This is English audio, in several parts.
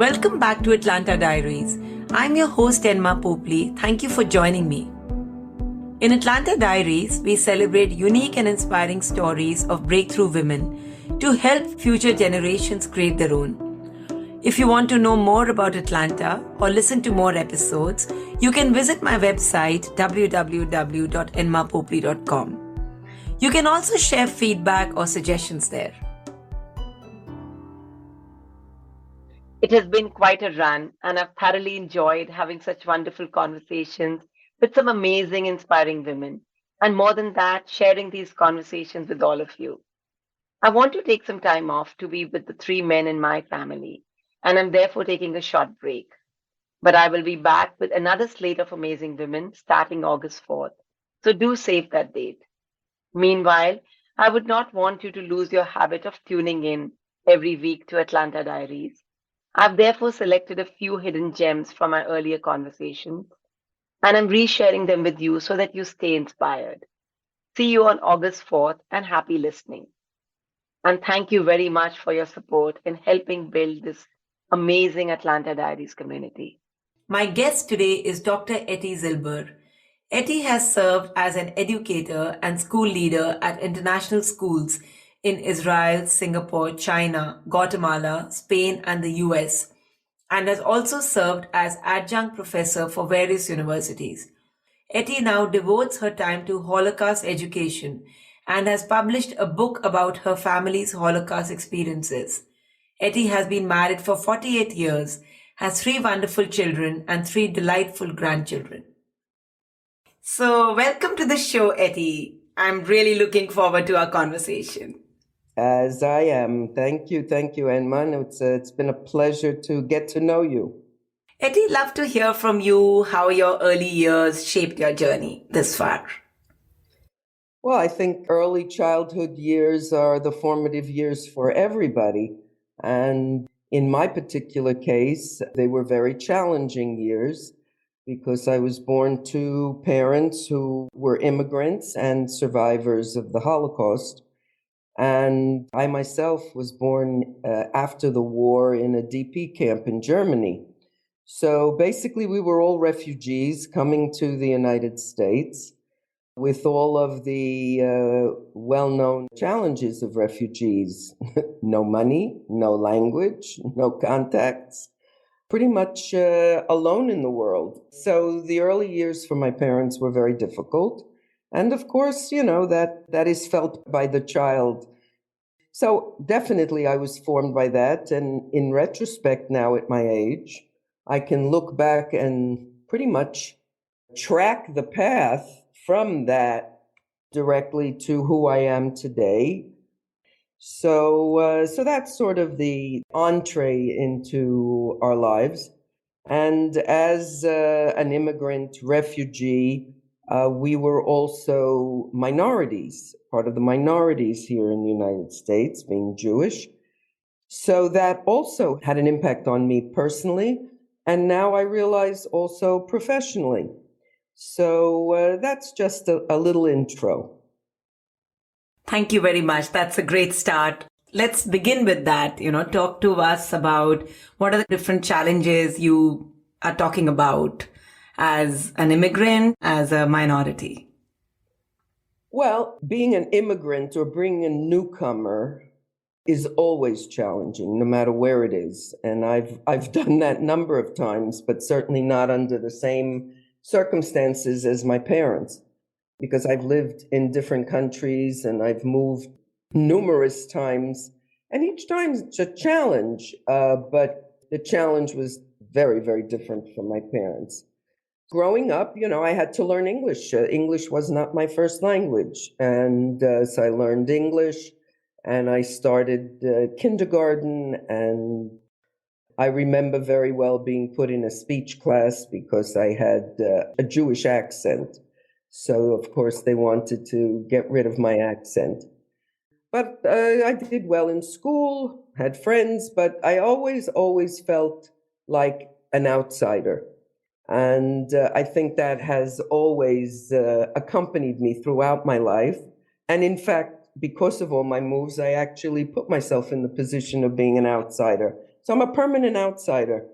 Welcome back to Atlanta Diaries. I'm your host, Enma Popley. Thank you for joining me. In Atlanta Diaries, we celebrate unique and inspiring stories of breakthrough women to help future generations create their own. If you want to know more about Atlanta or listen to more episodes, you can visit my website www.enmapopley.com. You can also share feedback or suggestions there. It has been quite a run, and I've thoroughly enjoyed having such wonderful conversations with some amazing, inspiring women. And more than that, sharing these conversations with all of you. I want to take some time off to be with the three men in my family, and I'm therefore taking a short break. But I will be back with another slate of amazing women starting August 4th. So do save that date. Meanwhile, I would not want you to lose your habit of tuning in every week to Atlanta Diaries. I've therefore selected a few hidden gems from my earlier conversations, and I'm resharing them with you so that you stay inspired. See you on August 4th, and happy listening. And thank you very much for your support in helping build this amazing Atlanta Diaries community. My guest today is Dr. Ettie Zilber. Ettie has served as an educator and school leader at international schools in Israel, Singapore, China, Guatemala, Spain, and the US, and has also served as Adjunct Professor for various universities. Ettie now devotes her time to Holocaust education and has published a book about her family's Holocaust experiences. Ettie has been married for 48 years, has 3 wonderful children and 3 delightful grandchildren. So, welcome to the show, Ettie. I'm really looking forward to our conversation. As I am. Thank you, Enman. It's been a pleasure to get to know you. Ettie, love to hear from you how your early years shaped your journey this far. Well, I think early childhood years are the formative years for everybody. And in my particular case, they were very challenging years because I was born to parents who were immigrants and survivors of the Holocaust. And I myself was born after the war in a DP camp in Germany. So basically, we were all refugees coming to the United States with all of the well-known challenges of refugees. No money, no language, no contacts, pretty much alone in the world. So the early years for my parents were very difficult. And of course, that is felt by the child. So definitely I was formed by that. And in retrospect now at my age, I can look back and pretty much track the path from that directly to who I am today. So that's sort of the entree into our lives. And as an immigrant refugee, we were also minorities, part of the minorities here in the United States, being Jewish. So that also had an impact on me personally. And now I realize also professionally. So that's just a little intro. Thank you very much. That's a great start. Let's begin with that. Talk to us about what are the different challenges you are talking about as an immigrant, as a minority. Well, being an immigrant or being a newcomer is always challenging, no matter where it is. And I've done that a number of times, but certainly not under the same circumstances as my parents, because I've lived in different countries and I've moved numerous times. And each time it's a challenge, but the challenge was very, very different from my parents. Growing up, I had to learn English. English was not my first language. And so I learned English. And I started kindergarten, and I remember very well being put in a speech class because I had a Jewish accent. So, of course, they wanted to get rid of my accent. But I did well in school, had friends, but I always felt like an outsider. And I think that has always accompanied me throughout my life. And in fact, because of all my moves, I actually put myself in the position of being an outsider So I'm a permanent outsider,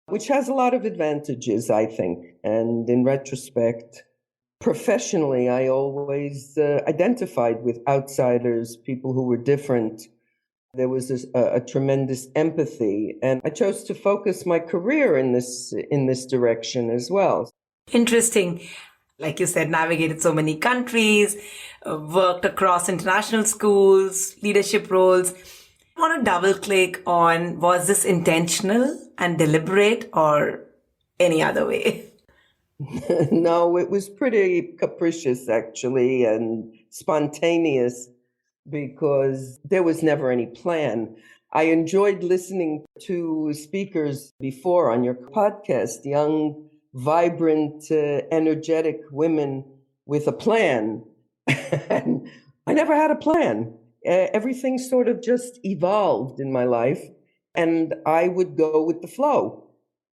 which has a lot of advantages, I think. And in retrospect, professionally, I always identified with outsiders, people who were different. There was a tremendous empathy, and I chose to focus my career in this direction as well. Interesting. Like you said, navigated so many countries, worked across international schools, leadership roles. I want to double click on, was this intentional and deliberate or any other way? No, it was pretty capricious, actually, and spontaneous, because there was never any plan. I enjoyed listening to speakers before on your podcast, young, vibrant, energetic women with a plan. And I never had a plan. Everything sort of just evolved in my life, and I would go with the flow.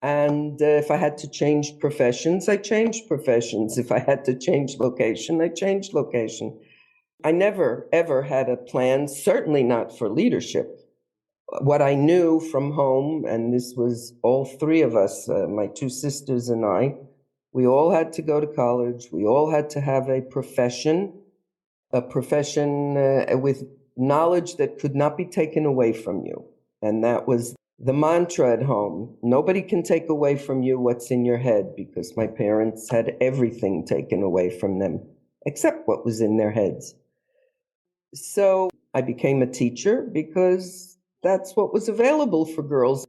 And if I had to change professions, I changed professions. If I had to change location, I changed location. I never, ever had a plan, certainly not for leadership. What I knew from home, and this was all three of us, my two sisters and I, we all had to go to college. We all had to have a profession with knowledge that could not be taken away from you. And that was the mantra at home. Nobody can take away from you what's in your head, because my parents had everything taken away from them, except what was in their heads. So I became a teacher because that's what was available for girls.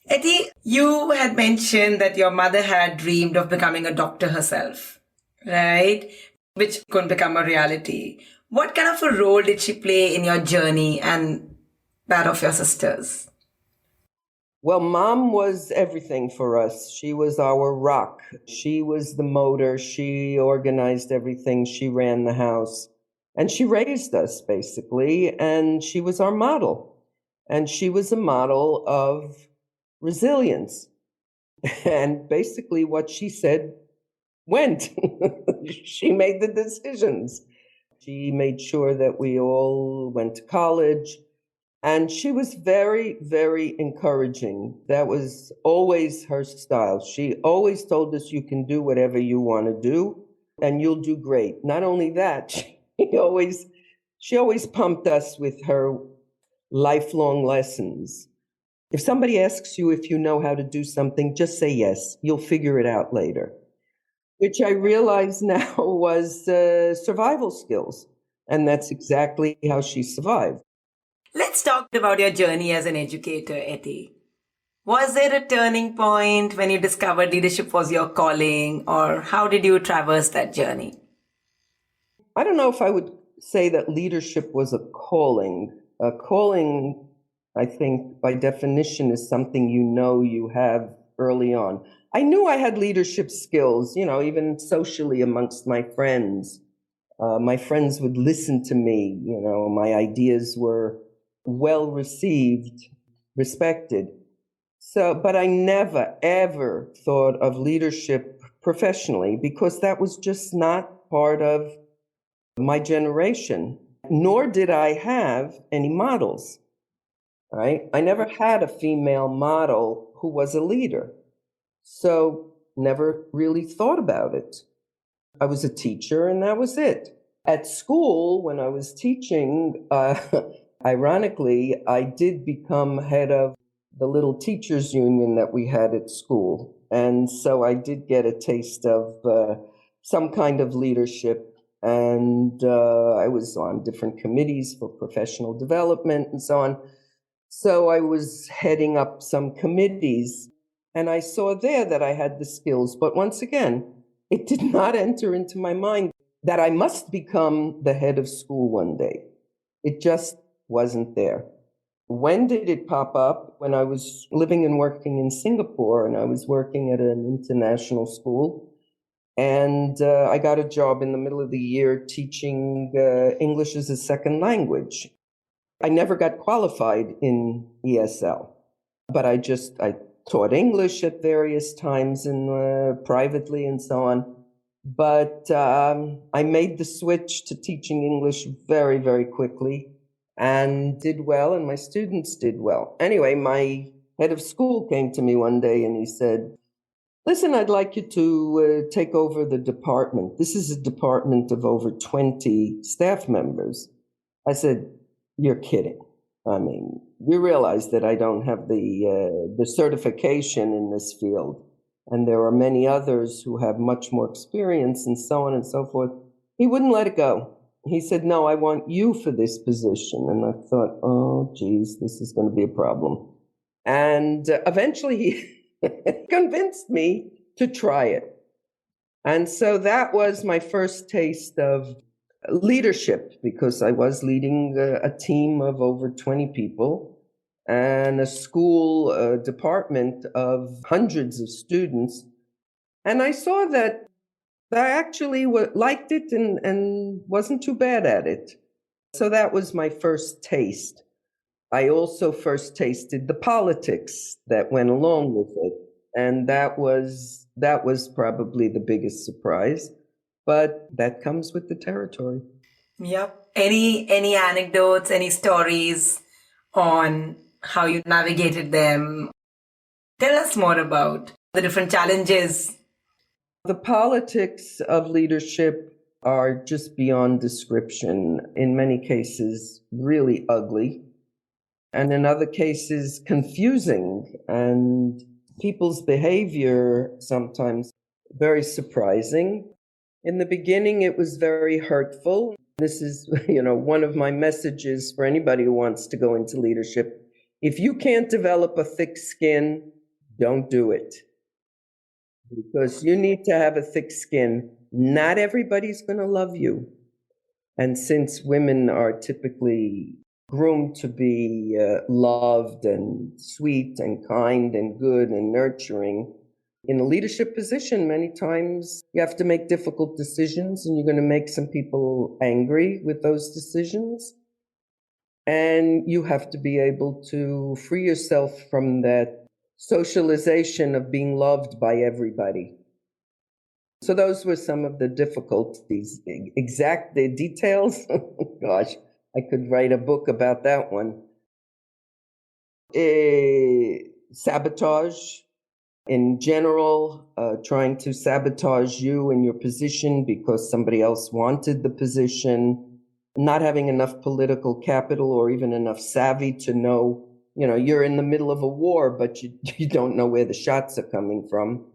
Ettie, you had mentioned that your mother had dreamed of becoming a doctor herself, right? Which couldn't become a reality. What kind of a role did she play in your journey and that of your sisters? Well, Mom was everything for us. She was our rock. She was the motor. She organized everything. She ran the house. And she raised us, basically. And she was our model. And she was a model of resilience. And basically what she said went. She made the decisions. She made sure that we all went to college. And she was very, very encouraging. That was always her style. She always told us, you can do whatever you want to do, and you'll do great. Not only that, she always pumped us with her lifelong lessons. If somebody asks you if you know how to do something, just say yes. You'll figure it out later, which I realize now was survival skills. And that's exactly how she survived. Let's talk about your journey as an educator, Ettie. Was there a turning point when you discovered leadership was your calling, or how did you traverse that journey? I don't know if I would say that leadership was a calling. A calling, I think, by definition, is something you have early on. I knew I had leadership skills, even socially amongst my friends. My friends would listen to me, my ideas were well received, respected. So, but I never, ever thought of leadership professionally, because that was just not part of my generation, nor did I have any models, right? I never had a female model who was a leader. So never really thought about it. I was a teacher and that was it. At school, when I was teaching, ironically, I did become head of the little teachers union that we had at school. And so I did get a taste of some kind of leadership. And I was on different committees for professional development and so on. So I was heading up some committees, and I saw there that I had the skills. But once again, it did not enter into my mind that I must become the head of school one day. It just wasn't there. When did it pop up? When I was living and working in Singapore, and I was working at an international school. And I got a job in the middle of the year teaching English as a second language. I never got qualified in ESL, but I taught English at various times and privately and so on. But I made the switch to teaching English very, very quickly and did well, and my students did well. Anyway, my head of school came to me one day and he said, listen, I'd like you to take over the department. This is a department of over 20 staff members. I said, you're kidding. I mean, you realize that I don't have the certification in this field, and there are many others who have much more experience and so on and so forth. He wouldn't let it go. He said, no, I want you for this position. And I thought, oh, geez, this is going to be a problem. And eventually he convinced me to try it. And so that was my first taste of leadership, because I was leading a team of over 20 people and a school department of hundreds of students. And I saw that I actually liked it and wasn't too bad at it. So that was my first taste. I also first tasted the politics that went along with it. And that was probably the biggest surprise. But that comes with the territory. Yep. Any anecdotes, any stories on how you navigated them? Tell us more about the different challenges. The politics of leadership are just beyond description. In many cases, really ugly. And in other cases, confusing. And people's behavior sometimes very surprising. In the beginning, it was very hurtful. This is, one of my messages for anybody who wants to go into leadership. If you can't develop a thick skin, don't do it. Because you need to have a thick skin. Not everybody's going to love you. And since women are typically groomed to be loved and sweet and kind and good and nurturing, in a leadership position, many times you have to make difficult decisions, and you're going to make some people angry with those decisions. And you have to be able to free yourself from that socialization of being loved by everybody. So those were some of the difficulties. Exact the details, gosh, I could write a book about that one. Sabotage. In general, trying to sabotage you in your position because somebody else wanted the position, not having enough political capital or even enough savvy to know, you're in the middle of a war, but you don't know where the shots are coming from.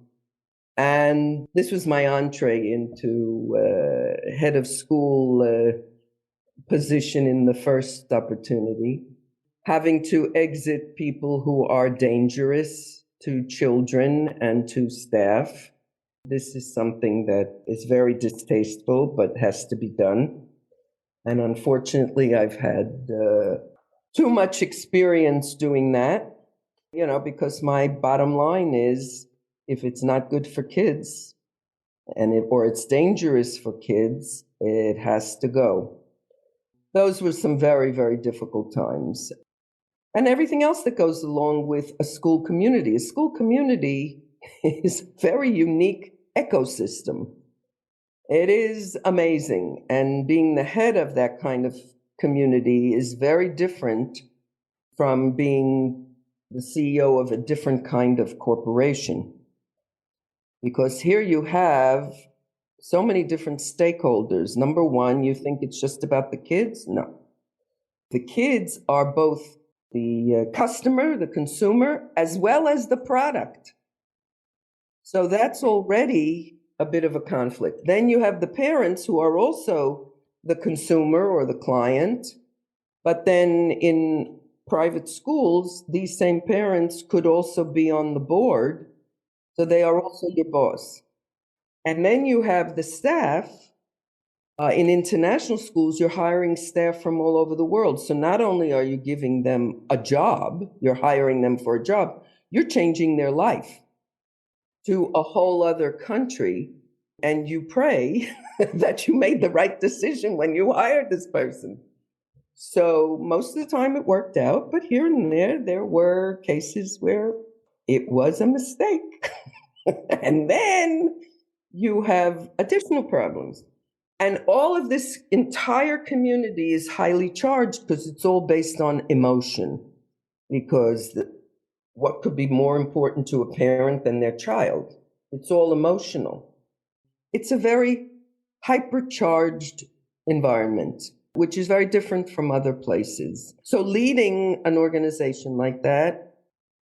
And this was my entree into head of school position in the first opportunity, having to exit people who are dangerous to children and to staff. This is something that is very distasteful, but has to be done. And unfortunately, I've had too much experience doing that, because my bottom line is, if it's not good for kids or it's dangerous for kids, it has to go. Those were some very, very difficult times. And everything else that goes along with a school community. A school community is a very unique ecosystem. It is amazing. And being the head of that kind of community is very different from being the CEO of a different kind of corporation. Because here you have so many different stakeholders. Number one, you think it's just about the kids? No. The kids are both the customer, the consumer, as well as the product. So that's already a bit of a conflict. Then you have the parents who are also the consumer or the client. But then in private schools, these same parents could also be on the board. So they are also your boss. And then you have the staff. In international schools, you're hiring staff from all over the world. So not only are you giving them a job, you're hiring them for a job, you're changing their life to a whole other country. And you pray that you made the right decision when you hired this person. So most of the time it worked out, but here and there were cases where it was a mistake. And then you have additional problems. And all of this entire community is highly charged because it's all based on emotion. Because what could be more important to a parent than their child? It's all emotional. It's a very hypercharged environment, which is very different from other places. So leading an organization like that,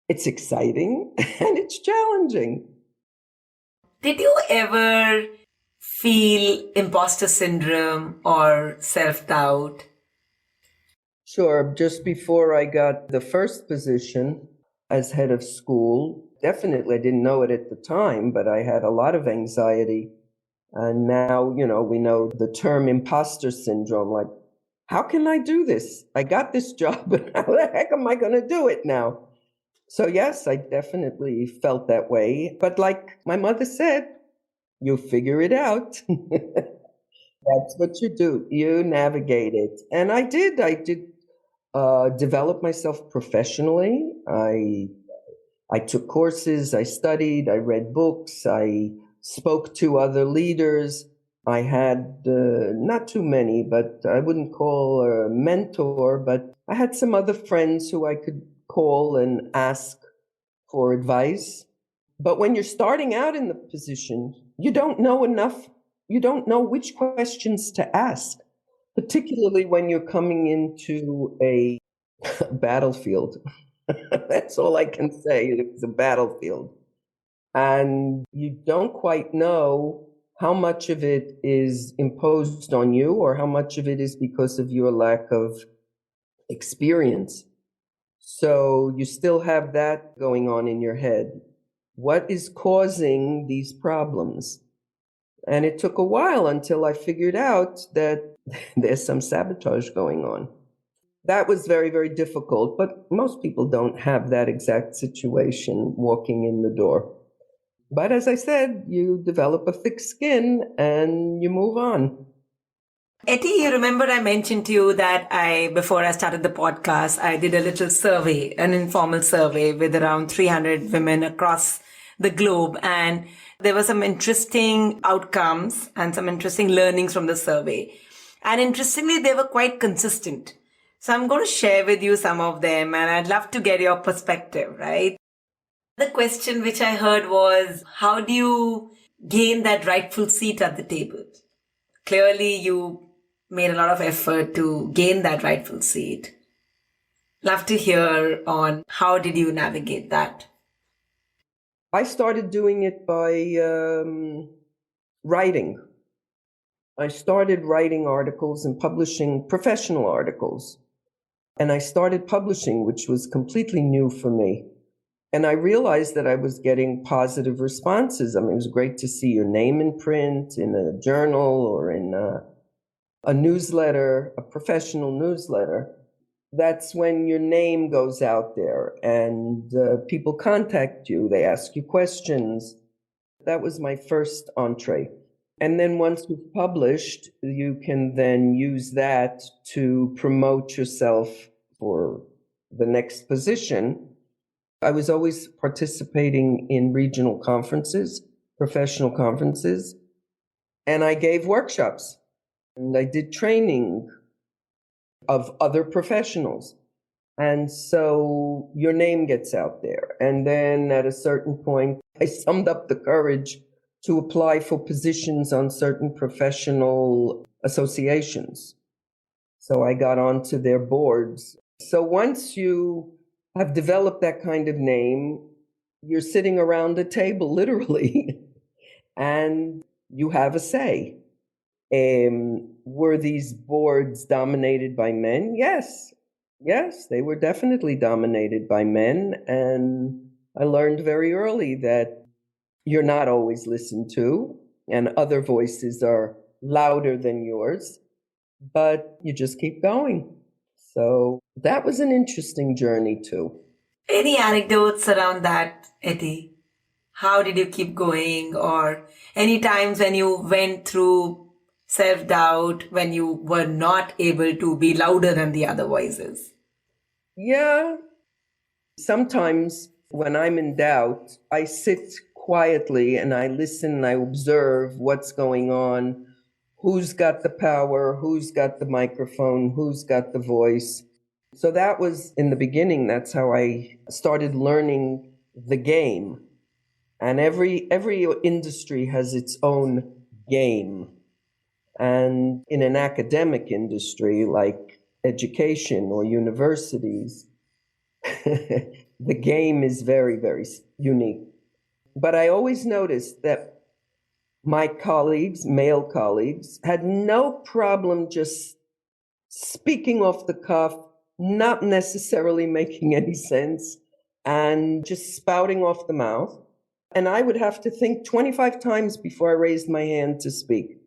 it's exciting and it's challenging. Did you ever feel imposter syndrome or self-doubt? Sure. Just before I got the first position as head of school, definitely I didn't know it at the time, but I had a lot of anxiety. And now, we know the term imposter syndrome, like, how can I do this? I got this job, but how the heck am I going to do it now? So yes, I definitely felt that way. But like my mother said, you figure it out. That's what you do. You navigate it. And I did. Develop myself professionally. I took courses, I studied, I read books, I spoke to other leaders. I had not too many, but I wouldn't call a mentor, but I had some other friends who I could call and ask for advice. But when you're starting out in the position, you don't know enough. You don't know which questions to ask, particularly when you're coming into a battlefield. That's all I can say. It's a battlefield. And you don't quite know how much of it is imposed on you or how much of it is because of your lack of experience. So you still have that going on in your head. What is causing these problems? And it took a while until I figured out that there's some sabotage going on. That was very, very difficult, but most people don't have that exact situation walking in the door. But as I said, you develop a thick skin and you move on. Ettie, you remember I mentioned to you that before I started the podcast, I did a little survey, an informal survey with around 300 women across the globe. And there were some interesting outcomes and some interesting learnings from the survey. And interestingly, they were quite consistent. So I'm going to share with you some of them and I'd love to get your perspective, right? The question which I heard was, how do you gain that rightful seat at the table? Clearly, you made a lot of effort to gain that rightful seat. Love to hear on how did you navigate that? I started doing it by writing. I started writing articles and publishing professional articles. And I started publishing, which was completely new for me. And I realized that I was getting positive responses. I mean, it was great to see your name in print, in a journal or in a newsletter, a professional newsletter. That's when your name goes out there and people contact you. They ask you questions. That was my first entree. And then once you've published, you can then use that to promote yourself for the next position. I was always participating in regional conferences, professional conferences, and I gave workshops and I did training of other professionals. And so your name gets out there. And then at a certain point, I summed up the courage to apply for positions on certain professional associations. So I got onto their boards. So once you have developed that kind of name, you're sitting around a table, literally, and you have a say. Were these boards dominated by men? Yes. Yes, they were definitely dominated by men. And I learned very early that you're not always listened to, and other voices are louder than yours, but you just keep going. So that was an interesting journey too. Any anecdotes around that, Ettie? How did you keep going? Or any times when you went through self-doubt, when you were not able to be louder than the other voices? Yeah. Sometimes when I'm in doubt, I sit quietly and I listen and I observe what's going on, who's got the power, who's got the microphone, who's got the voice. So that was in the beginning. That's how I started learning the game. And every industry has its own game. And in an academic industry like education or universities, the game is very, very unique. But I always noticed that my colleagues, male colleagues, had no problem just speaking off the cuff, not necessarily making any sense, and just spouting off the mouth. And I would have to think 25 times before I raised my hand to speak,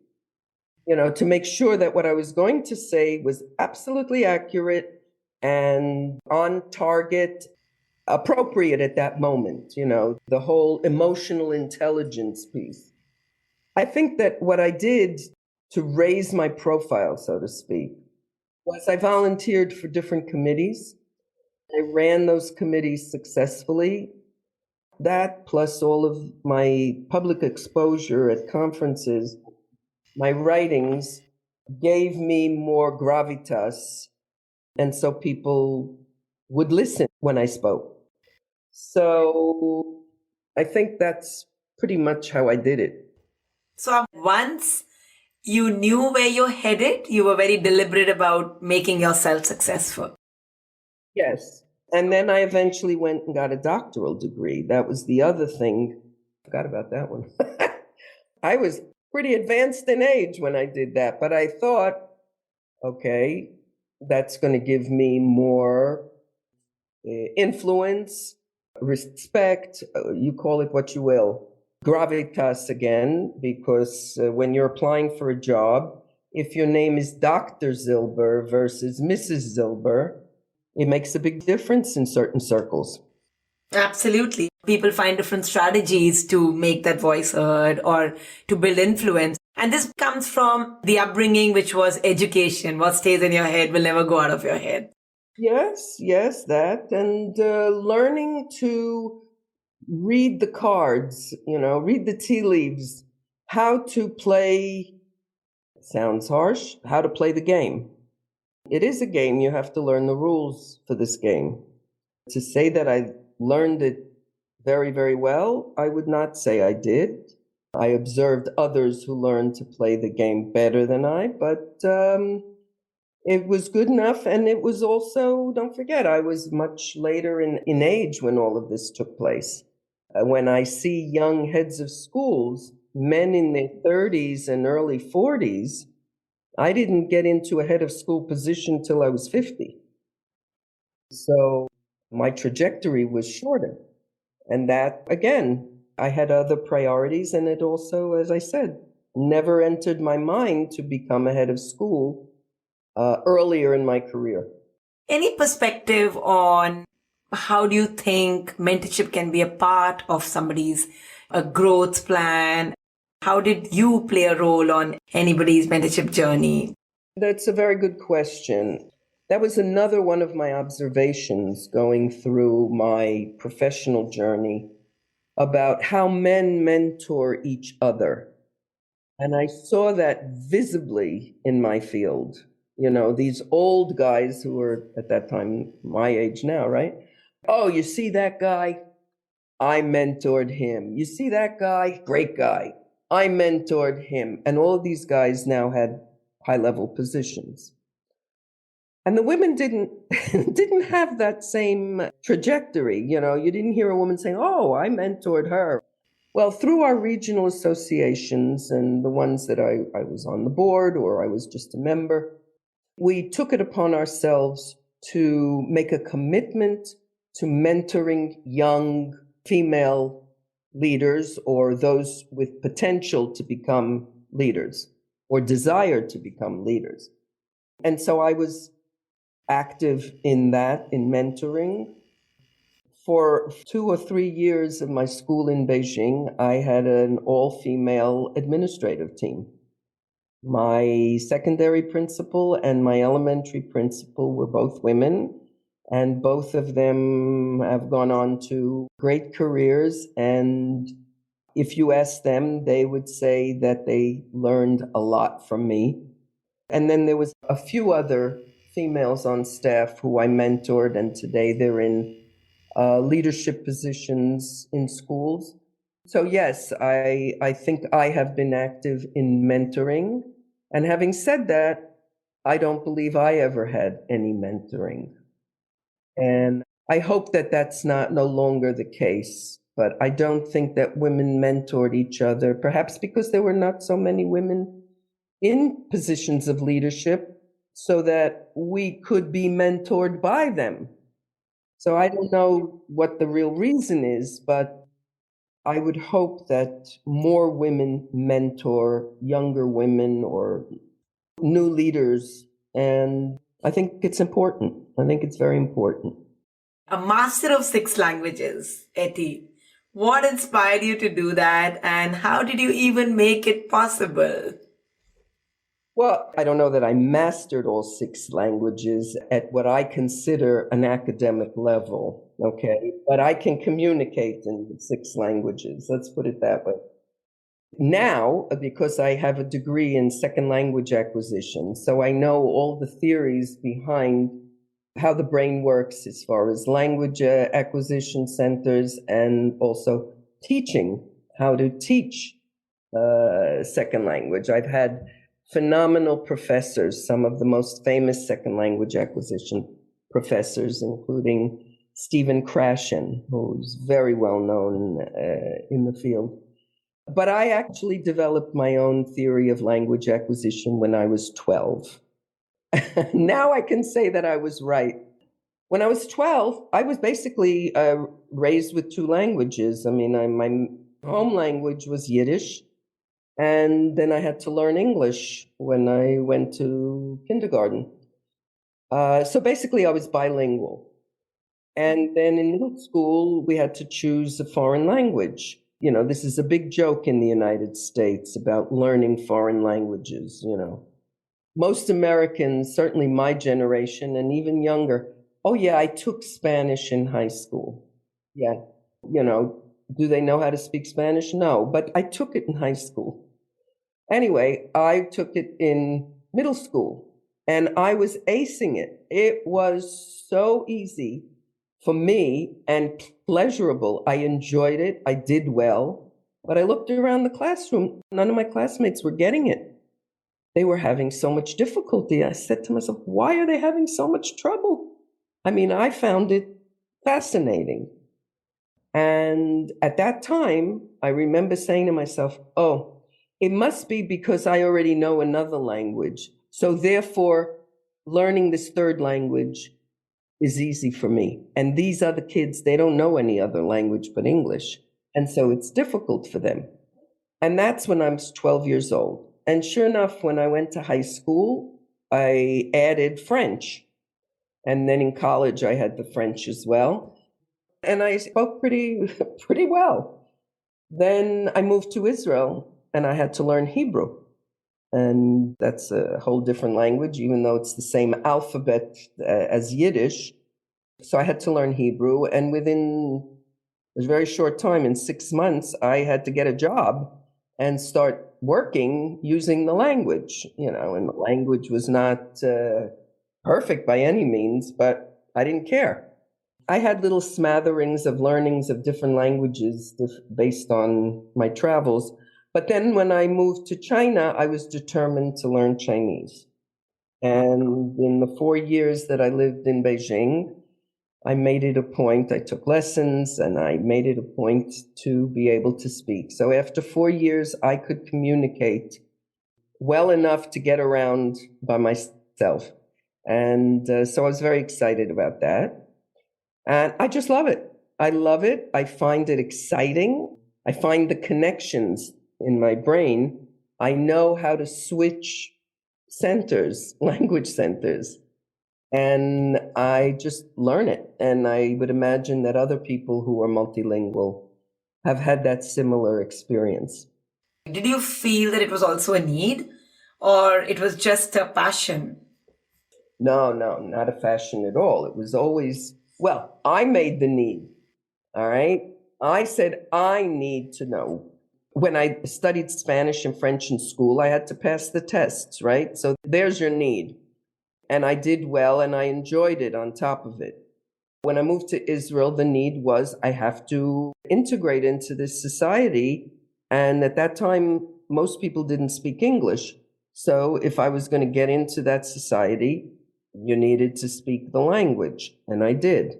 to make sure that what I was going to say was absolutely accurate and on target, appropriate at that moment, the whole emotional intelligence piece. I think that what I did to raise my profile, so to speak, was I volunteered for different committees. I ran those committees successfully. That plus all of my public exposure at conferences, my writings gave me more gravitas. And so people would listen when I spoke. So I think that's pretty much how I did it. So once you knew where you're headed, you were very deliberate about making yourself successful. Yes. And then I eventually went and got a doctoral degree. That was the other thing. I forgot about that one. I was pretty advanced in age when I did that, but I thought, okay, that's going to give me more influence, respect, you call it what you will, gravitas again, because when you're applying for a job, if your name is Dr. Zilber versus Mrs. Zilber, it makes a big difference in certain circles. Absolutely. People find different strategies to make that voice heard or to build influence. And this comes from the upbringing, which was education. What stays in your head will never go out of your head. Yes, that. And learning to read the cards, read the tea leaves, how to play, sounds harsh, how to play the game. It is a game. You have to learn the rules for this game. To say that I learned it very, very well, I would not say I did. I observed others who learned to play the game better than I, but it was good enough. And it was also, don't forget, I was much later in age when all of this took place. When I see young heads of schools, men in their 30s and early 40s, I didn't get into a head of school position till I was 50. So my trajectory was shorter. And that, again, I had other priorities. And it also, as I said, never entered my mind to become a head of school earlier in my career. Any perspective on how do you think mentorship can be a part of somebody's growth plan? How did you play a role on anybody's mentorship journey? That's a very good question. That was another one of my observations going through my professional journey about how men mentor each other. And I saw that visibly in my field. These old guys who were at that time my age now, right? Oh, you see that guy? I mentored him. You see that guy? Great guy. I mentored him. And all of these guys now had high-level positions. And the women didn't have that same trajectory. You didn't hear a woman saying, oh, I mentored her. Well, through our regional associations and the ones that I was on the board or I was just a member, we took it upon ourselves to make a commitment to mentoring young female leaders or those with potential to become leaders or desire to become leaders. And so I was active in that, in mentoring. For 2 or 3 years of my school in Beijing, I had an all-female administrative team. My secondary principal and my elementary principal were both women, and both of them have gone on to great careers. And if you ask them, they would say that they learned a lot from me. And then there was a few other females on staff who I mentored, and today they're in leadership positions in schools. So yes, I think I have been active in mentoring. And having said that, I don't believe I ever had any mentoring. And I hope that that's no longer the case. But I don't think that women mentored each other, perhaps because there were not so many women in positions of leadership so that we could be mentored by them. So I don't know what the real reason is, but I would hope that more women mentor younger women or new leaders. And I think it's important. I think it's very important. A master of 6 languages, Ettie. What inspired you to do that, and how did you even make it possible? Well, I don't know that I mastered all 6 languages at what I consider an academic level, okay? But I can communicate in 6 languages, let's put it that way. Now, because I have a degree in second language acquisition, so I know all the theories behind how the brain works as far as language acquisition centers and also teaching, how to teach second language. I've had phenomenal professors, some of the most famous second language acquisition professors, including Stephen Krashen, who's very well known in the field. But I actually developed my own theory of language acquisition when I was 12. Now I can say that I was right. When I was 12, I was basically raised with 2 languages. I mean, my home language was Yiddish, and then I had to learn English when I went to kindergarten. So basically, I was bilingual. And then in middle school, we had to choose a foreign language. You know, this is a big joke in the United States about learning foreign languages, you know. Most Americans, certainly my generation and even younger, oh yeah, I took Spanish in high school. Yeah, you know, do they know how to speak Spanish? No, but I took it in high school. Anyway, I took it in middle school and I was acing it. It was so easy for me and pleasurable. I enjoyed it. I did well. But I looked around the classroom. None of my classmates were getting it. They were having so much difficulty. I said to myself, why are they having so much trouble? I mean, I found it fascinating. And at that time, I remember saying to myself, oh, it must be because I already know another language. So therefore, learning this third language is easy for me. And these other kids, they don't know any other language but English. And so it's difficult for them. And that's when I was 12 years old. And sure enough, when I went to high school, I added French. And then in college, I had the French as well. And I spoke pretty well. Then I moved to Israel and I had to learn Hebrew. And that's a whole different language, even though it's the same alphabet as Yiddish. So I had to learn Hebrew. And within a very short time, in 6 months, I had to get a job and start working using the language, you know, and the language was not perfect by any means, but I didn't care. I had little smatterings of learnings of different languages based on my travels. But then when I moved to China, I was determined to learn Chinese. And in the 4 years that I lived in Beijing, I made it a point, I took lessons and I made it a point to be able to speak. So after 4 years, I could communicate well enough to get around by myself. And so I was very excited about that. And I just love it. I love it. I find it exciting. I find the connections in my brain. I know how to switch centers, language centers. And I just learn it. And I would imagine that other people who are multilingual have had that similar experience. Did you feel that it was also a need, or it was just a passion? No, not a fashion at all. It was always, well, I made the need. All right. I said, I need to know. When I studied Spanish and French in school, I had to pass the tests, right? So there's your need. And I did well and I enjoyed it on top of it. When I moved to Israel, the need was I have to integrate into this society. And at that time, most people didn't speak English. So if I was going to get into that society, you needed to speak the language. And I did.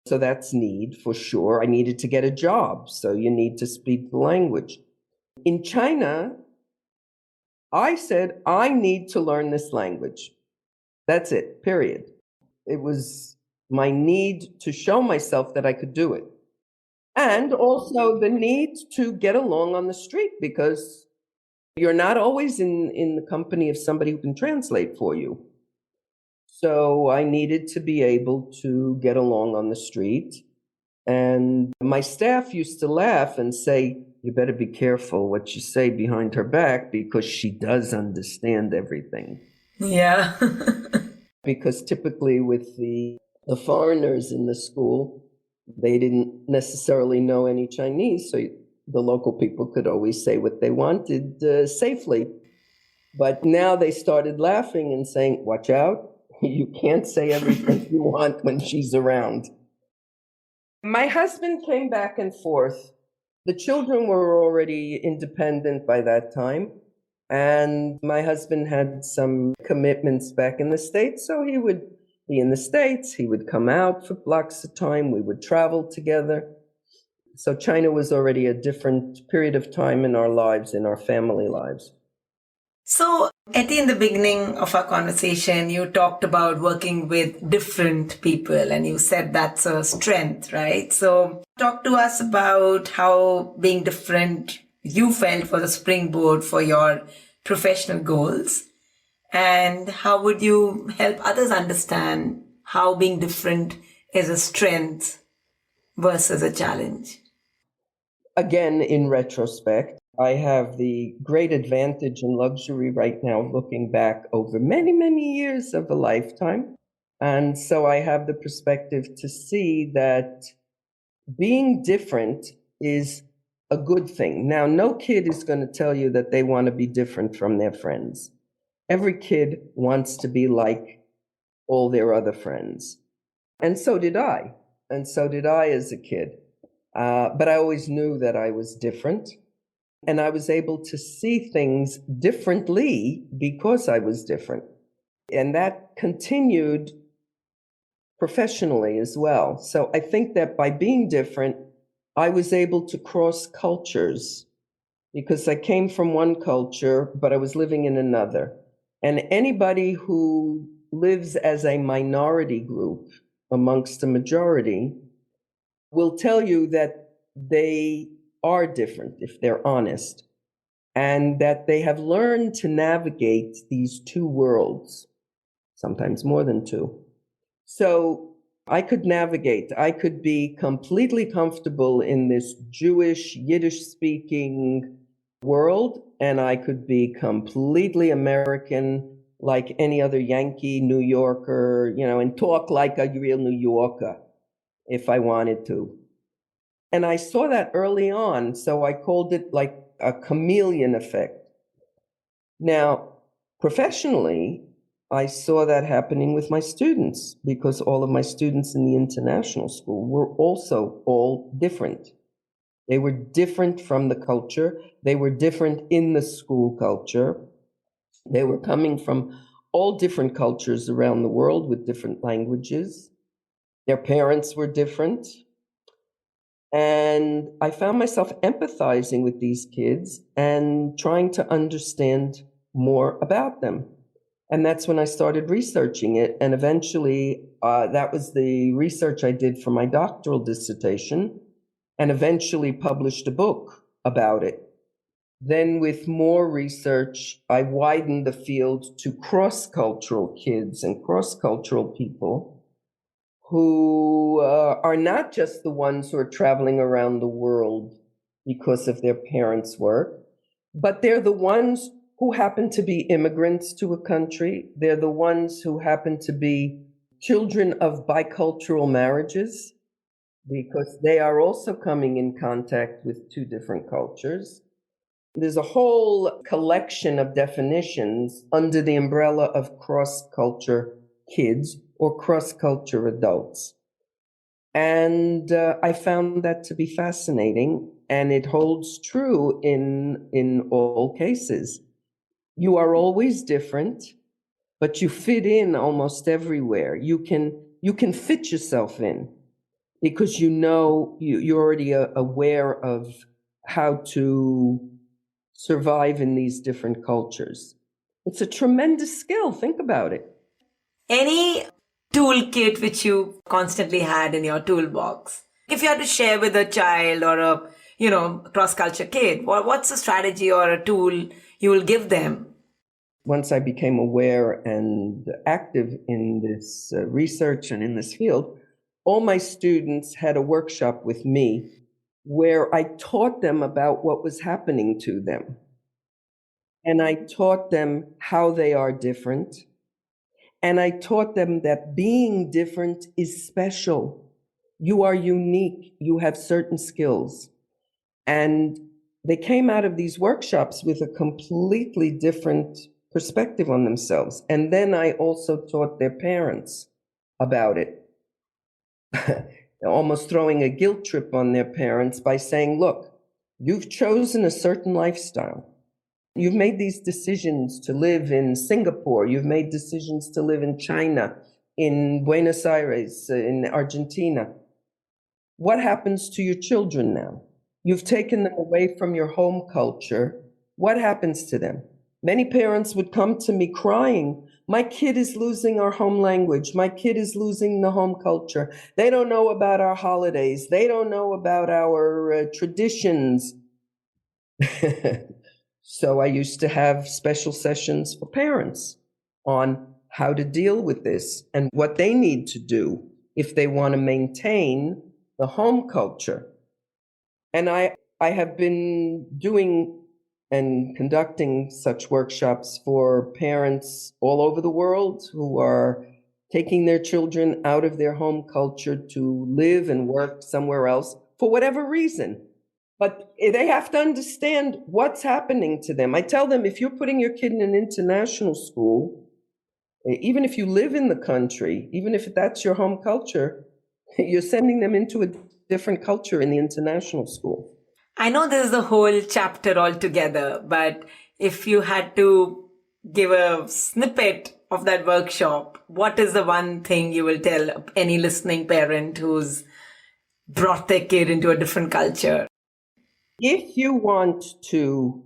So that's need for sure. I needed to get a job. So you need to speak the language. In China, I said, I need to learn this language. That's it, period. It was my need to show myself that I could do it. And also the need to get along on the street, because you're not always in the company of somebody who can translate for you. So I needed to be able to get along on the street. And my staff used to laugh and say, you better be careful what you say behind her back, because she does understand everything. Yeah. Because typically with the foreigners in the school, they didn't necessarily know any Chinese, so the local people could always say what they wanted safely. But now they started laughing and saying, watch out, you can't say everything you want when she's around. My husband came back and forth. The children were already independent by that time. And my husband had some commitments back in the States, so he would be in the States. He would come out for blocks of time. We would travel together. So China was already a different period of time in our lives, in our family lives. So, Ettie, in the beginning of our conversation, you talked about working with different people and you said that's a strength, right? So, talk to us about how being different you felt was a springboard for your professional goals, and how would you help others understand how being different is a strength versus a challenge? Again, in retrospect, I have the great advantage and luxury right now looking back over many, many years of a lifetime. And so I have the perspective to see that being different is a good thing. Now, no kid is going to tell you that they want to be different from their friends. Every kid wants to be like all their other friends. And so did I. And so did I as a kid. But I always knew that I was different. And I was able to see things differently because I was different. And that continued professionally as well. So I think that by being different, I was able to cross cultures, because I came from one culture, but I was living in another. And anybody who lives as a minority group amongst a majority will tell you that they are different if they're honest, and that they have learned to navigate these two worlds, sometimes more than two. So I could navigate. I could be completely comfortable in this Jewish, Yiddish-speaking world, and I could be completely American, like any other Yankee, New Yorker, and talk like a real New Yorker if I wanted to. And I saw that early on, so I called it like a chameleon effect. Now, professionally, I saw that happening with my students, because all of my students in the international school were also all different. They were different from the culture. They were different in the school culture. They were coming from all different cultures around the world with different languages. Their parents were different. And I found myself empathizing with these kids and trying to understand more about them. And that's when I started researching it. And eventually, that was the research I did for my doctoral dissertation, and eventually published a book about it. Then with more research, I widened the field to cross-cultural kids and cross-cultural people who are not just the ones who are traveling around the world because of their parents' work, but they're the ones who happen to be immigrants to a country. They're the ones who happen to be children of bicultural marriages, because they are also coming in contact with two different cultures. There's a whole collection of definitions under the umbrella of cross-culture kids or cross-culture adults. And I found that to be fascinating, and it holds true in all cases. You are always different, but you fit in almost everywhere. You can fit yourself in because you're already aware of how to survive in these different cultures. It's a tremendous skill. Think about it. Any toolkit which you constantly had in your toolbox? If you had to share with a child or a cross-culture kid, what's a strategy or a tool you will give them? Once I became aware and active in this research and in this field, all my students had a workshop with me where I taught them about what was happening to them. And I taught them how they are different. And I taught them that being different is special. You are unique. You have certain skills. And they came out of these workshops with a completely different perspective on themselves. And then I also taught their parents about it, almost throwing a guilt trip on their parents by saying, look, you've chosen a certain lifestyle. You've made these decisions to live in Singapore. You've made decisions to live in China, in Buenos Aires, in Argentina. What happens to your children now? You've taken them away from your home culture. What happens to them? Many parents would come to me crying, my kid is losing our home language. My kid is losing the home culture. They don't know about our holidays. They don't know about our traditions. So I used to have special sessions for parents on how to deal with this and what they need to do if they want to maintain the home culture. And I have been doing and conducting such workshops for parents all over the world who are taking their children out of their home culture to live and work somewhere else for whatever reason. But they have to understand what's happening to them. I tell them, if you're putting your kid in an international school, even if you live in the country, even if that's your home culture, you're sending them into a different culture in the international school. I know this is a whole chapter altogether, but if you had to give a snippet of that workshop, what is the one thing you will tell any listening parent who's brought their kid into a different culture? If you want to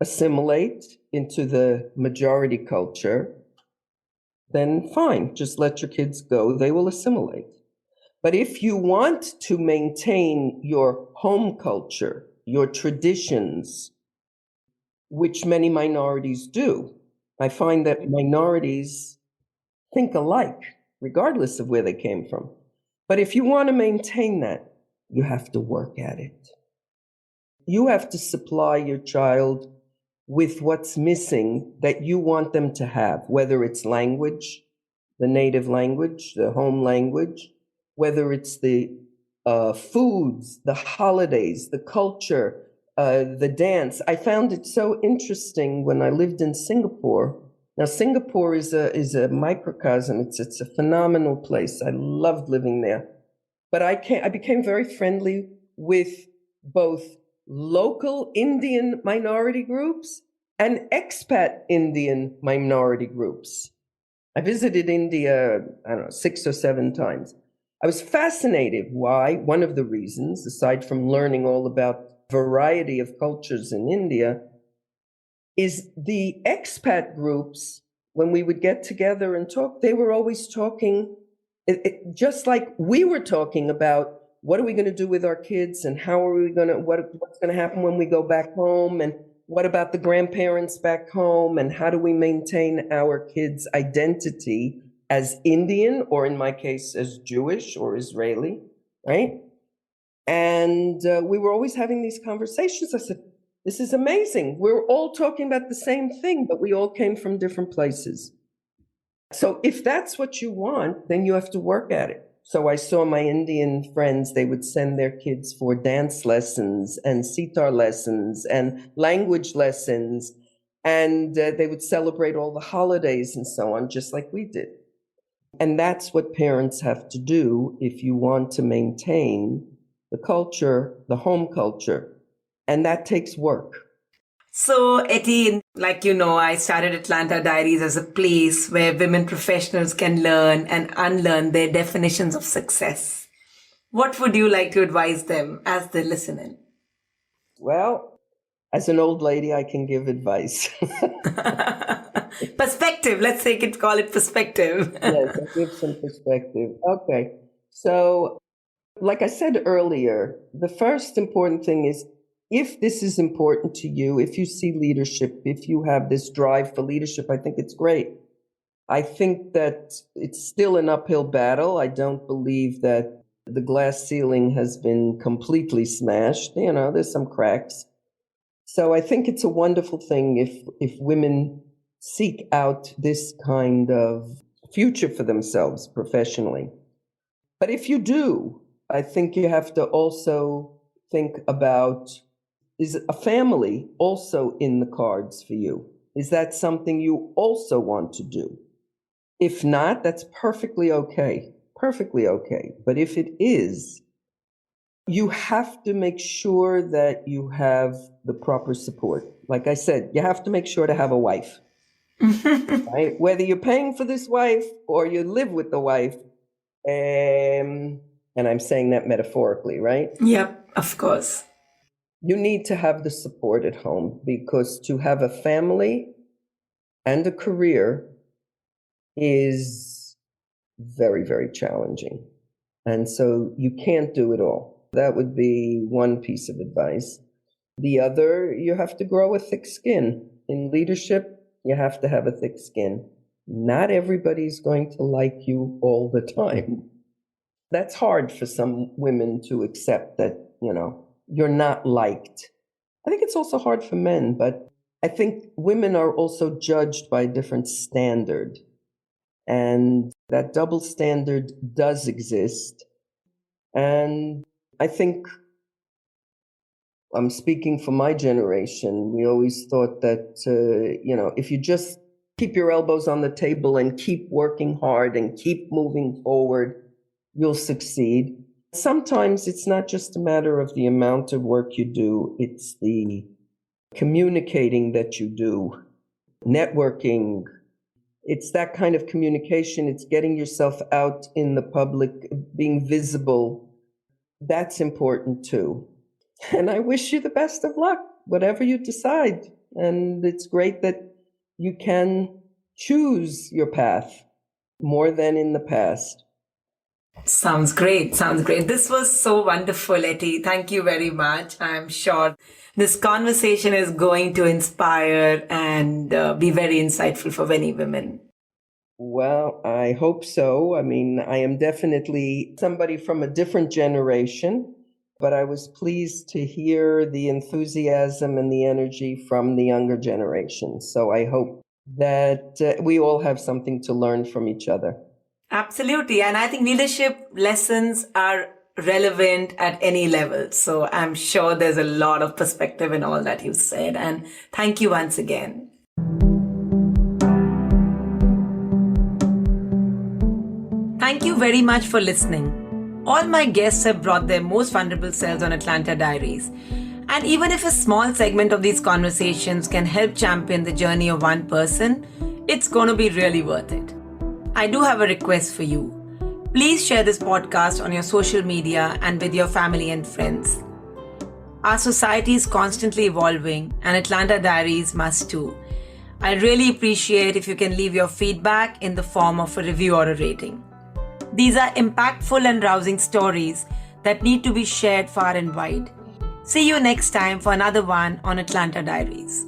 assimilate into the majority culture, then fine, just let your kids go, they will assimilate. But if you want to maintain your home culture, your traditions, which many minorities do, I find that minorities think alike, regardless of where they came from. But if you want to maintain that, you have to work at it. You have to supply your child with what's missing that you want them to have, whether it's language, the native language, the home language, whether it's the foods, the holidays, the culture, the dance. I found it so interesting when I lived in Singapore. Now, Singapore is a microcosm. It's a phenomenal place. I loved living there. But I became very friendly with both local Indian minority groups and expat Indian minority groups. I visited India, 6 or 7 times. I was fascinated. Why? One of the reasons, aside from learning all about variety of cultures in India, is the expat groups, when we would get together and talk, they were always talking, just like we were talking about, what are we going to do with our kids and how are we going to, what's going to happen when we go back home, and what about the grandparents back home, and how do we maintain our kids' identity as Indian, or in my case, as Jewish or Israeli, right? And we were always having these conversations. I said, this is amazing. We're all talking about the same thing, but we all came from different places. So if that's what you want, then you have to work at it. So I saw my Indian friends, they would send their kids for dance lessons and sitar lessons and language lessons, and they would celebrate all the holidays and so on, just like we did. And that's what parents have to do if you want to maintain the culture, the home culture. And that takes work. So, Ettie, like you know, I started Atlanta Diaries as a place where women professionals can learn and unlearn their definitions of success. What would you like to advise them as they listen in? Well, as an old lady, I can give advice. Perspective. Let's call it perspective. Yes, I'll give some perspective. Okay. So, like I said earlier, the first important thing is if this is important to you, if you see leadership, if you have this drive for leadership, I think it's great. I think that it's still an uphill battle. I don't believe that the glass ceiling has been completely smashed. You know, there's some cracks. So I think it's a wonderful thing if women seek out this kind of future for themselves professionally. But if you do, I think you have to also think about, is a family also in the cards for you? Is that something you also want to do? If not, that's perfectly okay. Perfectly okay. But if it is, you have to make sure that you have the proper support. Like I said, you have to make sure to have a wife. Right? Whether you're paying for this wife or you live with the wife, and I'm saying that metaphorically, right? Yep, of course. You need to have the support at home, because to have a family and a career is very, very challenging. And so you can't do it all. That would be one piece of advice. The other, you have to grow a thick skin. In leadership, you have to have a thick skin. Not everybody's going to like you all the time. That's hard for some women to accept, that, you know, you're not liked. I think it's also hard for men, but I think women are also judged by a different standard. And that double standard does exist. And I think, I'm speaking for my generation, we always thought that, if you just keep your elbows on the table and keep working hard and keep moving forward, you'll succeed. Sometimes it's not just a matter of the amount of work you do, it's the communicating that you do, networking. It's that kind of communication. It's getting yourself out in the public, being visible. That's important too. And I wish you the best of luck, whatever you decide. And it's great that you can choose your path more than in the past. Sounds great. Sounds great. This was so wonderful, Ettie. Thank you very much. I'm sure this conversation is going to inspire and be very insightful for many women. Well, I hope so. I mean, I am definitely somebody from a different generation, but I was pleased to hear the enthusiasm and the energy from the younger generation. So I hope that we all have something to learn from each other. Absolutely. And I think leadership lessons are relevant at any level. So I'm sure there's a lot of perspective in all that you said. And thank you once again. Thank you very much for listening. All my guests have brought their most vulnerable selves on Atlanta Diaries. And even if a small segment of these conversations can help champion the journey of one person, it's going to be really worth it. I do have a request for you. Please share this podcast on your social media and with your family and friends. Our society is constantly evolving, and Atlanta Diaries must too. I really appreciate if you can leave your feedback in the form of a review or a rating. These are impactful and rousing stories that need to be shared far and wide. See you next time for another one on Atlanta Diaries.